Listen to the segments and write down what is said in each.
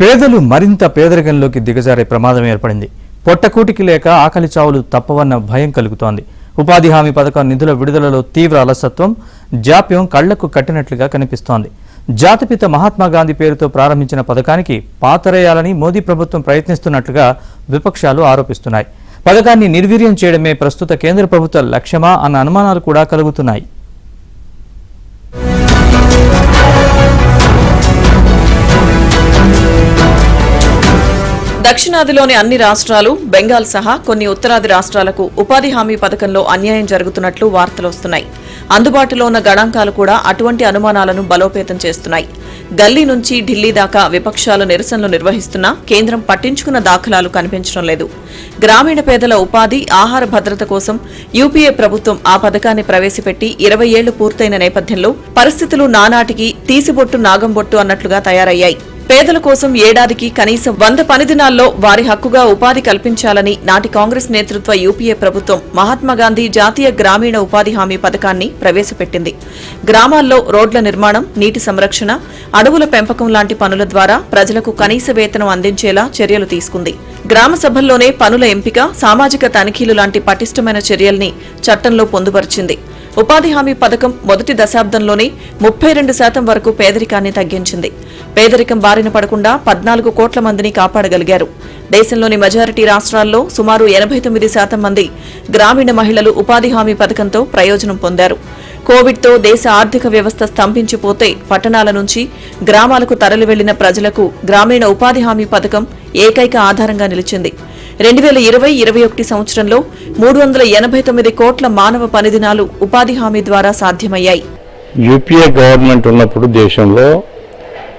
పేదలు మరింత పేదరికంలోకి దిగజారే ప్రమాదం ఏర్పడింది. పొట్టకూటికి లేక ఆకలి చావులు తప్పవన్న భయం కలుగుతోంది. ఉపాధి హామీ పథకం నిధుల విడుదలలో తీవ్ర అలసత్వం, జాప్యం కళ్లకు కట్టినట్లుగా కనిపిస్తోంది. జాతిపిత మహాత్మాగాంధీ పేరుతో ప్రారంభించిన పథకానికి పాతరేయాలని మోదీ ప్రభుత్వం ప్రయత్నిస్తున్నట్లుగా విపక్షాలు ఆరోపిస్తున్నాయి. పథకాన్ని నిర్వీర్యం చేయడమే ప్రస్తుత కేంద్ర ప్రభుత్వ లక్ష్యమా అన్న అనుమానాలు కూడా కలుగుతున్నాయి. దక్షిణాదిలోని అన్ని రాష్ట్రాలు, బెంగాల్ సహా కొన్ని ఉత్తరాది రాష్ట్రాలకు ఉపాధి హామీ పథకంలో అన్యాయం జరుగుతున్నట్లు వార్తలు వస్తున్నాయి. అందుబాటులో ఉన్న గణాంకాలు కూడా అటువంటి అనుమానాలను బలోపేతం చేస్తున్నాయి. గల్లీ నుంచి ఢిల్లీ దాకా విపక్షాలు నిరసనలు నిర్వహిస్తున్నా కేంద్రం పట్టించుకున్న దాఖలాలు కనిపించడం లేదు. గ్రామీణ పేదల ఉపాధి, ఆహార భద్రత కోసం యూపీఏ ప్రభుత్వం ఆ పథకాన్ని ప్రవేశపెట్టి 20 ఏళ్లు పూర్తయిన నేపథ్యంలో పరిస్థితులు నానాటికి తీసిబొట్టు నాగంబొట్టు అన్నట్లుగా తయారయ్యాయి. పేదల కోసం ఏడాదికి కనీసం 100 పని దినాల్లో వారి హక్కుగా ఉపాధి కల్పించాలని నాటి కాంగ్రెస్ నేతృత్వ యూపీఏ ప్రభుత్వం మహాత్మాగాంధీ జాతీయ గ్రామీణ ఉపాధి హామీ పథకాన్ని ప్రవేశపెట్టింది. గ్రామాల్లో రోడ్ల నిర్మాణం, నీటి సంరక్షణ, అడవుల పెంపకం లాంటి పనుల ద్వారా ప్రజలకు కనీస వేతనం అందించేలా చర్యలు తీసుకుంది. గ్రామ సభల్లోనే పనుల ఎంపిక, సామాజిక తనిఖీలు లాంటి పటిష్టమైన చర్యల్ని చట్టంలో పొందుపరిచింది. ఉపాధి హామీ పథకం మొదటి దశాబ్దంలోనే 32% వరకు పేదరికాన్ని తగ్గించింది. పేదరికం బారిన పడకుండా 14 కోట్ల మందిని కాపాడగలిగారు. దేశంలోని మెజారిటీ రాష్ట్రాల్లో సుమారు 89% మంది గ్రామీణ మహిళలు ఉపాధి హామీ పథకంతో ప్రయోజనం పొందారు. కోవిడ్తో దేశ ఆర్థిక వ్యవస్థ స్తంభించిపోతే పట్టణాల నుంచి గ్రామాలకు తరలి వెళ్లిన ప్రజలకు గ్రామీణ ఉపాధి హామీ పథకం ఏకైక ఆధారంగా నిలిచింది. 2020-21 సంవత్సరంలో 389 కోట్ల మానవ పనిదినాలు ఉపాధి హామీ ద్వారా సాధ్యమయ్యాయి. యూపీఏ గవర్నమెంట్ ఉన్నప్పుడు దేశంలో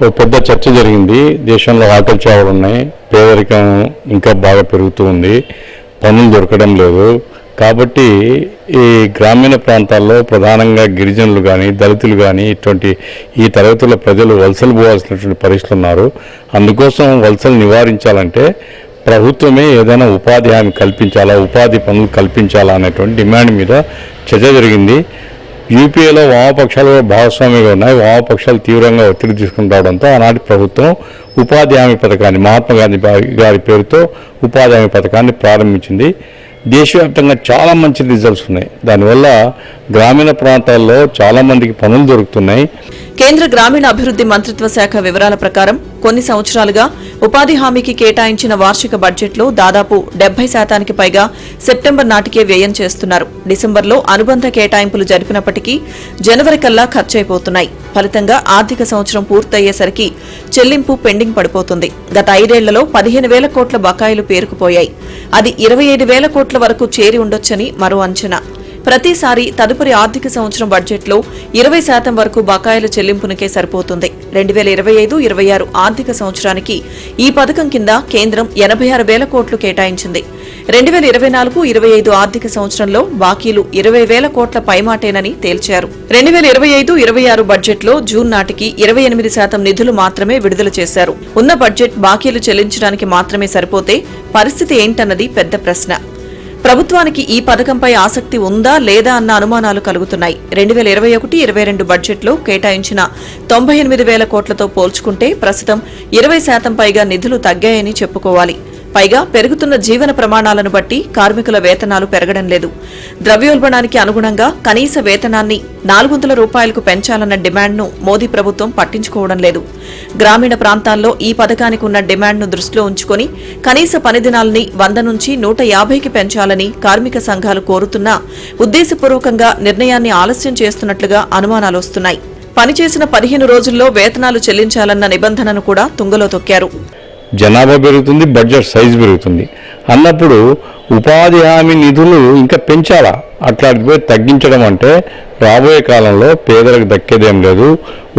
ఒక పెద్ద చర్చ జరిగింది. దేశంలో ఆకలి చావులు ఉన్నాయి, పేదరికం ఇంకా బాగా పెరుగుతూ ఉంది, పనులు దొరకడం లేదు. కాబట్టి ఈ గ్రామీణ ప్రాంతాల్లో ప్రధానంగా గిరిజనులు కానీ, దళితులు కానీ ఇటువంటి ఈ తరగతుల ప్రజలు వలసలు పోవాల్సినటువంటి పరిస్థితులు ఉన్నారు. అందుకోసం వలసలు నివారించాలంటే ప్రభుత్వమే ఏదైనా ఉపాధి హామీ కల్పించాలా, ఉపాధి పనులు కల్పించాలా అనేటువంటి డిమాండ్ మీద చర్చ జరిగింది. యూపీఏలో వామపక్షాలు భాగస్వామిగా ఉన్నాయి. వామపక్షాలు తీవ్రంగా ఒత్తిడి తీసుకుని రావడంతో ఆనాటి ప్రభుత్వం ఉపాధి హామీ పథకాన్ని, మహాత్మాగాంధీ గారి పేరుతో ఉపాధి హామీ పథకాన్ని ప్రారంభించింది. దేశవ్యాప్తంగా చాలా మంచి రిజల్ట్స్ ఉన్నాయి. దానివల్ల గ్రామీణ ప్రాంతాల్లో చాలా మందికి పనులు దొరుకుతున్నాయి. కేంద్ర గ్రామీణ అభివృద్ధి మంత్రిత్వ శాఖ వివరాల ప్రకారం కొన్ని సంవత్సరాలుగా ఉపాధి హామీకి కేటాయించిన వార్షిక బడ్జెట్లో దాదాపు 70% పైగా సెప్టెంబర్ నాటికే వ్యయం చేస్తున్నారు. డిసెంబర్లో అనుబంధ కేటాయింపులు జరిపినప్పటికీ జనవరి కల్లా ఖర్చయిపోతున్నాయి. ఫలితంగా ఆర్థిక సంవత్సరం పూర్తయ్యేసరికి చెల్లింపు పెండింగ్ పడిపోతుంది. గత 5 ఏళ్లలో 15,000 కోట్ల బకాయిలు పేరుకుపోయాయి. అది 25,000 కోట్ల వరకు చేరి ఉండొచ్చని మరో అంచనా. ప్రతిసారి తదుపరి ఆర్థిక సంవత్సరం బడ్జెట్లో 20% వరకు బకాయిల చెల్లింపునకే సరిపోతుంది. 2025-26 ఆర్థిక సంవత్సరానికి ఈ పథకం కింద కేంద్రం 86,000 కోట్లు కేటాయించింది. 2024-25 ఆర్థిక సంవత్సరంలో బాకీలు 20,000 కోట్ల పైమాటేనని తేల్చారు. 2025-26 బడ్జెట్లో జూన్ నాటికి 28% నిధులు మాత్రమే విడుదల చేశారు. ఉన్న బడ్జెట్ బాకీలు చెల్లించడానికి మాత్రమే సరిపోతే పరిస్థితి ఏంటన్నది పెద్ద ప్రశ్న. ప్రభుత్వానికి ఈ పథకంపై ఆసక్తి ఉందా లేదా అన్న అనుమానాలు కలుగుతున్నాయి. 2021-22 బడ్జెట్లో కేటాయించిన 98,000 కోట్లతో పోల్చుకుంటే ప్రస్తుతం 20% పైగా నిధులు తగ్గాయని చెప్పుకోవాలి. పైగా పెరుగుతున్న జీవన ప్రమాణాలను బట్టి కార్మికుల వేతనాలు పెరగడం లేదు. ద్రవ్యోల్బణానికి అనుగుణంగా కనీస వేతనాన్ని 400 రూపాయలకు పెంచాలన్న డిమాండ్ను మోదీ ప్రభుత్వం పట్టించుకోవడం లేదు. గ్రామీణ ప్రాంతాల్లో ఈ పథకానికి ఉన్న డిమాండ్ను దృష్టిలో ఉంచుకొని కనీస పని దినాల్ని 100 నుంచి 150కి పెంచాలని కార్మిక సంఘాలు కోరుతున్నా ఉద్దేశపూర్వకంగా నిర్ణయాన్ని ఆలస్యం చేస్తున్నట్లుగా అనుమానాలు వస్తున్నాయి. పనిచేసిన 15 రోజుల్లో వేతనాలు చెల్లించాలన్న నిబంధనను కూడా తుంగలో తొక్కారు. జనాభా పెరుగుతుంది, బడ్జెట్ సైజు పెరుగుతుంది అన్నప్పుడు ఉపాధి హామీ నిధులు ఇంకా పెంచాలా? అట్లాంటివి తగ్గించడం అంటే రాబోయే కాలంలో పేదలకు దక్కేదేం లేదు.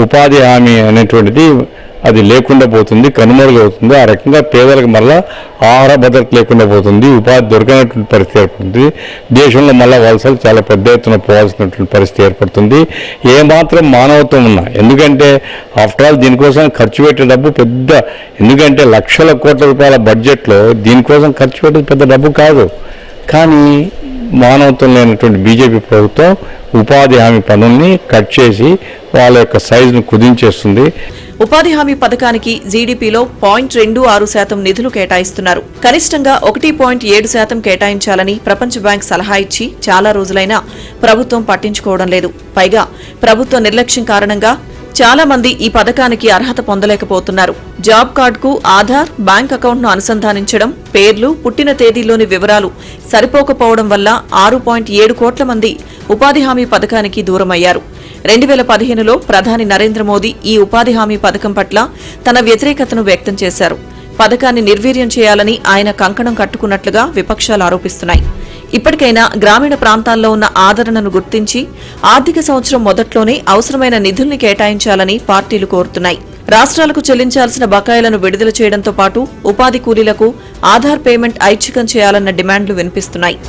ఉపాధి హామీ అనేటువంటిది అది లేకుండా పోతుంది, కనుమరుగవుతుంది. ఆ రకంగా పేదలకు మళ్ళా ఆహార భద్రత లేకుండా పోతుంది, ఉపాధి దొరకనటువంటి పరిస్థితి ఏర్పడుతుంది. దేశంలో మళ్ళీ వలసలు చాలా పెద్ద ఎత్తున పోవాల్సినటువంటి పరిస్థితి ఏర్పడుతుంది. ఏమాత్రం మానవత్వం ఉన్నా, ఎందుకంటే ఆఫ్టర్ ఆల్ దీనికోసం ఖర్చు పెట్టే డబ్బు పెద్ద, ఎందుకంటే లక్షల కోట్ల రూపాయల బడ్జెట్లో దీనికోసం ఖర్చు పెట్టేది పెద్ద డబ్బు కాదు. కానీ మానవత్వం లేనటువంటి బీజేపీ ప్రభుత్వం ఉపాధి హామీ పనుల్ని కట్ చేసి వాళ్ళ యొక్క సైజును కుదించేస్తుంది. ఉపాధి హామీ పథకానికి జీడీపీలో 0.26% నిధులు కేటాయిస్తున్నారు. కనిష్టంగా 1.7% కేటాయించాలని ప్రపంచ బ్యాంక్ సలహా ఇచ్చి చాలా రోజులైనా ప్రభుత్వం పట్టించుకోవడం లేదు. పైగా ప్రభుత్వ నిర్లక్ష్యం కారణంగా చాలా మంది ఈ పథకానికి అర్హత పొందలేకపోతున్నారు. జాబ్ కార్డుకు ఆధార్, బ్యాంక్ అకౌంట్ను అనుసంధానించడం, పేర్లు, పుట్టిన తేదీలోని వివరాలు సరిపోకపోవడం వల్ల 6.7 కోట్ల మంది ఉపాధి హామీ పథకానికి దూరమయ్యారు. 2015లో ప్రధాని నరేంద్ర మోదీ ఈ ఉపాధి హామీ పథకం పట్ల తన వ్యతిరేకతను వ్యక్తం చేశారు. పథకాన్ని నిర్వీర్యం చేయాలని ఆయన కంకణం కట్టుకున్నట్లుగా విపక్షాలు ఆరోపిస్తున్నాయి. ఇప్పటికైనా గ్రామీణ ప్రాంతాల్లో ఉన్న ఆదరణను గుర్తించి ఆర్థిక సంవత్సరం మొదట్లోనే అవసరమైన నిధుల్ని కేటాయించాలని పార్టీలు కోరుతున్నాయి. రాష్ట్రాలకు చెల్లించాల్సిన బకాయిలను విడుదల చేయడంతో పాటు ఉపాధి కూలీలకు ఆధార్ పేమెంట్ ఐచ్ఛికం చేయాలన్న డిమాండ్లు వినిపిస్తున్నాయి.